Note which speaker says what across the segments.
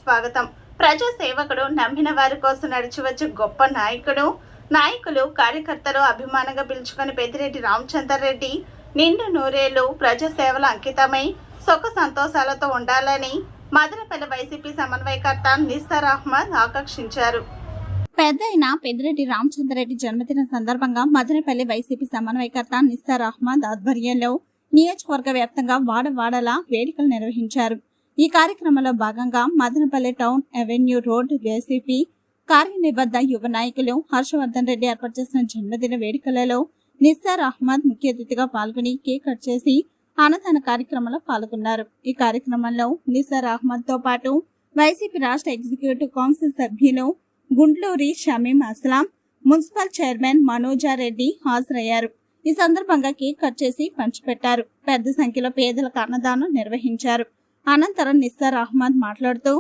Speaker 1: స్వాగతం. ప్రజా సేవకుడు, నమ్మిన వారి కోసం నడిచివచ్చు గొప్ప నాయకులు, కార్యకర్తలు అభిమానంగా పిలుచుకొని పెద్దిరెడ్డి రామచంద్రారెడ్డి నిండు నూరేళ్లు ప్రజా సేవలు అంకితమై సుఖ సంతోషాలతో ఉండాలని మదనపల్లి వైసీపీ సమన్వయకర్త నిస్సార్ అహ్మద్ ఆకాంక్షించారు. పెద్దయిన పెద్దిరెడ్డి రామచంద్రారెడ్డి జన్మదిన సందర్భంగా మదనపల్లి వైసీపీ సమన్వయకర్త నిస్సార్ అహ్మద్ ఆధ్వర్యంలో నియోజకవర్గ వ్యాప్తంగా వాడవాడలా వేడుకలు నిర్వహించారు. ఈ కార్యక్రమంలో భాగంగా Madanapalle town avenue road YCP కార్యనిర్వహణ యువ నాయకులు హర్షవర్ధన్ రెడ్డి ఏర్పాటు చేసిన జన్మదిన వేడుకలలో నిస్సార్ అహ్మద్ ముఖ్య అతిథిగా పాల్గొని కేక్ కట్ చేసి అన్నదాన కార్యక్రమంలో పాల్గొన్నారు. ఈ కార్యక్రమంలో నిస్సార్ అహ్మద్ తో పాటు వైసీపీ రాష్ట్ర ఎగ్జిక్యూటివ్ కౌన్సిల్ సభ్యులు గుండ్లూరి షమీం అస్లాం, మున్సిపల్ చైర్మన్ మనోజారెడ్డి హాజరయ్యారు. ఈ సందర్భంగా కేక్ కట్ చేసి పంచిపెట్టారు. పెద్ద సంఖ్యలో పేదలకు అన్నదానం నిర్వహించారు. అనంతరం నిస్సార్ అహ్మద్ మాట్లాడుతూ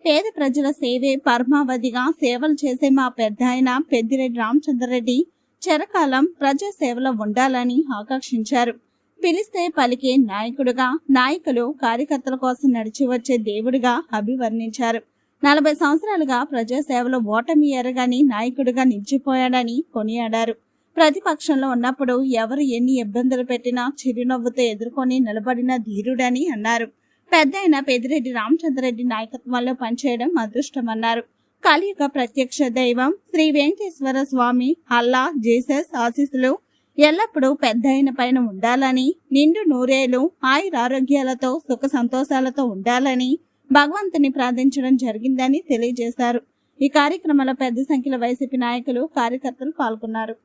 Speaker 1: పేద ప్రజల సేవే పరమావధిగా సేవలు చేసే మా పెద్దాయన పెద్దిరెడ్డి రామచంద్రారెడ్డి చిరకాలం ప్రజా సేవలో ఉండాలని ఆకాంక్షించారు. పిలిస్తే పలికే నాయకుడుగా, నాయకులు కార్యకర్తల కోసం నడిచి వచ్చే దేవుడిగా అభివర్ణించారు. 40 సంవత్సరాలుగా ప్రజా సేవలో ఓటమి ఎరగని నాయకుడిగా నిలిచిపోయాడని కొనియాడారు. ప్రతిపక్షంలో ఉన్నప్పుడు ఎవరు ఎన్ని ఇబ్బందులు పెట్టినా చిరునవ్వుతో ఎదుర్కొని నిలబడిన ధీరుడని అన్నారు. పెద్దయిన పెద్దిరెడ్డి రామచంద్రారెడ్డి నాయకత్వంలో పనిచేయడం అదృష్టమన్నారు. కలియుగ ప్రత్యక్ష దైవం శ్రీ వెంకటేశ్వర స్వామి, అల్లా, జీసస్ ఆశీస్సులు ఎల్లప్పుడూ పెద్దయిన పైన ఉండాలని, నిండు నూరేళ్లు ఆయురారోగ్యాలతో సుఖ సంతోషాలతో ఉండాలని భగవంతుని ప్రార్థించడం జరిగిందని తెలియజేశారు. ఈ కార్యక్రమంలో పెద్ద సంఖ్యలో వైసీపీ నాయకులు, కార్యకర్తలు పాల్గొన్నారు.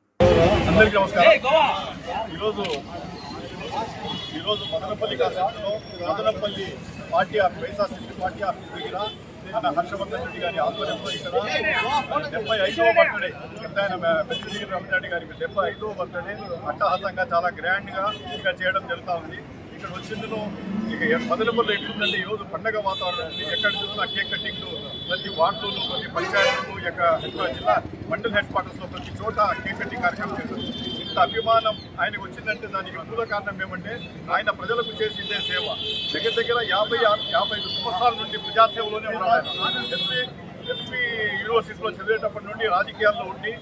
Speaker 2: ఈరోజు మదనపల్లి కాన్స్టిట్యూన్సీలో Madanapalle party office, YSRCP party office దగ్గర మన హర్షవర్ధన్ రెడ్డి గారి ఆధ్వర్యంలో ఇక్కడ 75వ బర్త్డే, పెద్దాయన పెద్దిరెడ్డి రామచంద్రారెడ్డి గారికి 75వ బర్త్డే అట్టహాసంగా చాలా గ్రాండ్గా ఇక్కడ చేయడం జరుగుతూ ఉంది. ఇక్కడ వచ్చిందులో ఇక మదనపల్లి ఎట్లుందంటే ఈరోజు పండగ వాతావరణం ఉంది. ఎక్కడ చూసినా కేక్ కటింగ్లు ప్రతి వార్డులు, ప్రతి పంచాయతీలు, జిల్లా మండల్ హెడ్ క్వార్టర్స్లో ప్రతి చోట కేక్ కటింగ్ కార్యక్రమం చేశారు. ఇంత అభిమానం ఆయనకు వచ్చిందంటే దానికి మూల కారణం ఏమంటే ఆయన ప్రజలకు చేసిందే సేవ. దగ్గర 55 సంవత్సరాల నుండి ప్రజాసేవలోనే ఉన్నారు. ఎస్పీ యూనివర్సిటీలో చదివేటప్పటి నుండి రాజకీయాల్లో ఉండి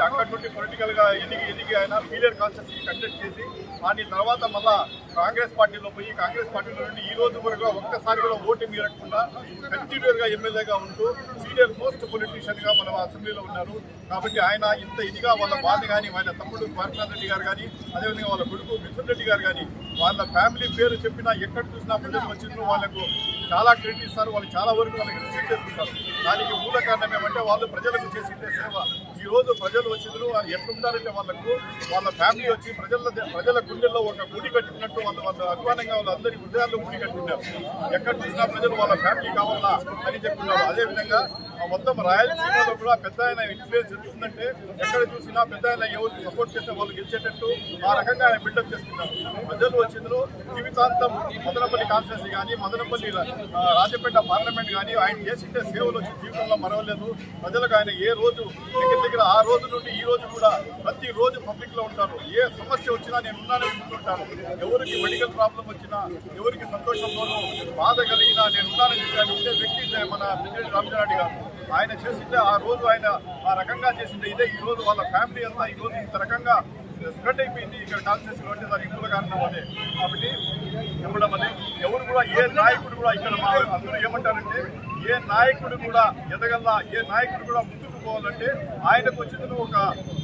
Speaker 2: అక్కడి నుండి పొలిటికల్గా ఎదిగి ఆయన ఫీలియర్ కాన్స్టిట్యూన్సీ కండక్ట్ చేసి దాని తర్వాత మళ్ళా కాంగ్రెస్ పార్టీలో పోయి కాంగ్రెస్ పార్టీలో నుండి ఈ రోజు వరకు ఒక్కసారి కూడా ఓటు మీరకుండా కంటిన్యూర్గా ఎమ్మెల్యేగా ఉంటూ సీనియర్ మోస్ట్ పొలిటీషియన్గా మన అసెంబ్లీలో ఉన్నారు. కాబట్టి ఆయన ఇంత ఇదిగా వాళ్ళ బాధ కానీ, వాళ్ళ తమ్ముడు పార్శ్వనాథ్ రెడ్డి గారు కానీ, అదేవిధంగా వాళ్ళ కొడుకు మిథున్ రెడ్డి గారు కానీ వాళ్ళ ఫ్యామిలీ పేరు చెప్పినా ఎక్కడ చూసినా ప్రజలు వచ్చిందో వాళ్ళకు చాలా క్రెడిట్ ఇస్తారు. వాళ్ళు చాలా వరకు వాళ్ళకి రిసీవ్ చేసుకుంటారు. దానికి మూల కారణం ఏమంటే వాళ్ళు ప్రజలకు చేసిందే సేవ. ఈ రోజు ప్రజలు వచ్చిందో వాళ్ళు ఎట్లుంటారంటే వాళ్ళ ఫ్యామిలీ వచ్చి ప్రజల గుండెల్లో ఒక గుడి కట్టుకున్నట్టు వాళ్ళు అభిమానంగా వాళ్ళందరి హృదయాల్లో గుడి కట్టుకుంటారు. ఎక్కడ చూసినా ప్రజలు వాళ్ళ ఫ్యామిలీ కావాలా అని చెప్తున్నారు. అదేవిధంగా మొత్తం రాయలసీమలో కూడా పెద్ద ఆయన ఇన్ఫ్లుయెన్స్ జరుగుతుందంటే ఎక్కడ చూసినా పెద్ద ఆయన ఎవరికి సపోర్ట్ చేస్తే వాళ్ళు గెలిచేటట్టు ఆ రకంగా ఆయన బిల్డప్ చేసుకుంటారు. ప్రజలు వచ్చిందో జీవితాంతం మదనపల్లి కాన్స్టిట్యూన్సీ కానీ, మదనపల్లి రాజపేట పార్లమెంట్ కానీ ఆయన చేసింటే సేవలు వచ్చి జీవితంలో మరవలేదు. ప్రజలకు ఆయన ఏ రోజు దగ్గర ఆ రోజు నుండి ఈ రోజు కూడా ప్రతి రోజు పబ్లిక్ లో ఉంటారు. ఏ సమస్య వచ్చినా నేను ఉన్నానని ముందుంటాను. ఎవరికి మెడికల్ ప్రాబ్లం వచ్చినా, ఎవరికి సంతోషంలోనూ బాధ కలిగినా నేను ఉన్నానని చెప్పి ఉండే వ్యక్తి మన పెద్దిరెడ్డి రామచంద్రారెడ్డి గారు. ఆయన చేసిందే ఆ రోజు ఆయన ఆ రకంగా చేసిందే ఇదే ఈ రోజు వాళ్ళ ఫ్యామిలీ అంతా ఈ రోజు ఇంత రకంగా స్ప్రెడ్ అయిపోయింది ఇక్కడ కాన్స్టిట్యూన్సీ అంటే దానికి మూల కారణం అదే. కాబట్టి చెప్పడం అదే ఎవరు కూడా ఏ నాయకుడు కూడా ఇక్కడ అందరూ ఏమంటారంటే ఏ నాయకుడు కూడా ఎదగల్లా, ఏ నాయకుడు కూడా ముందుకు పోవాలంటే ఆయనకు వచ్చింది ఒక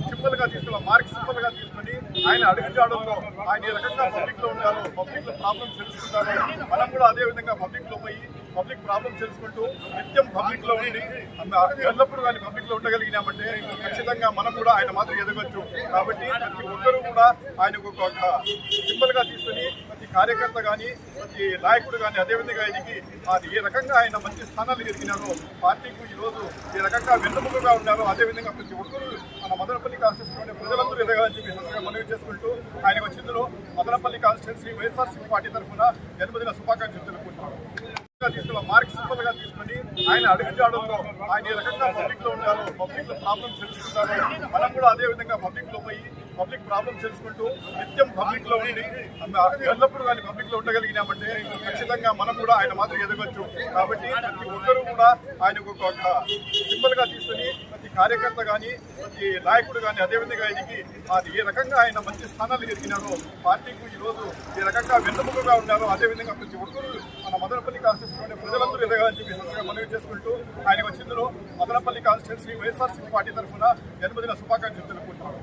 Speaker 2: సింపుల్గా తీసుకుని మార్క్ సింపుల్గా తీసుకొని ఆయన అడుగుజాడల్లో ఆయన ఏ రకంగా పబ్లిక్లో ఉంటారో, పబ్లిక్ ప్రాబ్లమ్స్ తెలుసుకుంటారో మనం కూడా అదేవిధంగా పబ్లిక్లో పోయి పబ్లిక్ ప్రాబ్లమ్స్ తెలుసుకుంటూ నిత్యం పబ్లిక్లో ఉండి ఎల్లప్పుడూ కానీ పబ్లిక్లో ఉండగలిగినామంటే ఖచ్చితంగా మనం కూడా ఆయన మాత్రం ఎదగొచ్చు. కాబట్టి ప్రతి ఒక్కరూ కూడా ఆయనకు ఒక సింపుల్గా తీసుకుని ప్రతి కార్యకర్త కానీ, ప్రతి నాయకుడు కానీ అదేవిధంగా ఎదిగి ఏ రకంగా ఆయన మంచి స్థానాలు ఎదిగినారో, పార్టీకి ఈరోజు ఏ రకంగా వెన్నుముకగా ఉన్నారో అదేవిధంగా ప్రతి ఒక్కరూ మన మదనపల్లి కాన్స్టిట్యూన్సీ ప్రజలందరూ ఎదగాలని చెప్పి మనవి చేసుకుంటూ ఆయనకు వచ్చిందో మదనపల్లి కాన్స్టిట్యూన్సీ వైఎస్ఆర్సీపీ పార్టీ తరఫున జన్మదిన శుభాకాంక్షలు తెలుపుకుంటున్నాను. మార్క్ సింపుల్ గా తీసుకుని ఆయన అడుగుజాడల్లో ఆయన ఏ రకంగా పబ్లిక్ లో ఉంటారో, పబ్లిక్ లో ప్రాబ్లమ్స్ తెలుసుకుంటారో మనం కూడా అదే విధంగా పబ్లిక్ లో పోయి పబ్లిక్ ప్రాబ్లమ్స్ తెలుసుకుంటూ నిత్యం పబ్లిక్ లో ఉండి ఎల్లప్పుడూ కానీ పబ్లిక్ లో ఉండగలిగినామంటే ఖచ్చితంగా మనం కూడా ఆయన మాదిరి ఎదగొచ్చు. కాబట్టి ప్రతి ఒక్కరూ కూడా ఆయనకు ఒక సింబల్ గా తీసుకుని ప్రతి కార్యకర్త కానీ ప్రతి నాయకుడు కానీ అదేవిధంగా ఆయనకి అది ఏ రకంగా ఆయన మంచి స్థానాలు ఎదిగినారో పార్టీకి ఈ రోజు ఏ రకంగా వెన్నుముకగా ఉన్నారో అదేవిధంగా ప్రతి ఒక్కరూ మన మదనపల్లి కాన్స్టిట్యూన్సీ ప్రజలందరూ ఎదగాలని చెప్పి మనవి చేసుకుంటూ ఆయన వచ్చిందులో మదనపల్లి కాన్స్టిట్యూన్సీ వైఎస్ఆర్సీపీ పార్టీ తరఫున జన్మదిన శుభాకాంక్షలు తెలుపుకుంటున్నాను.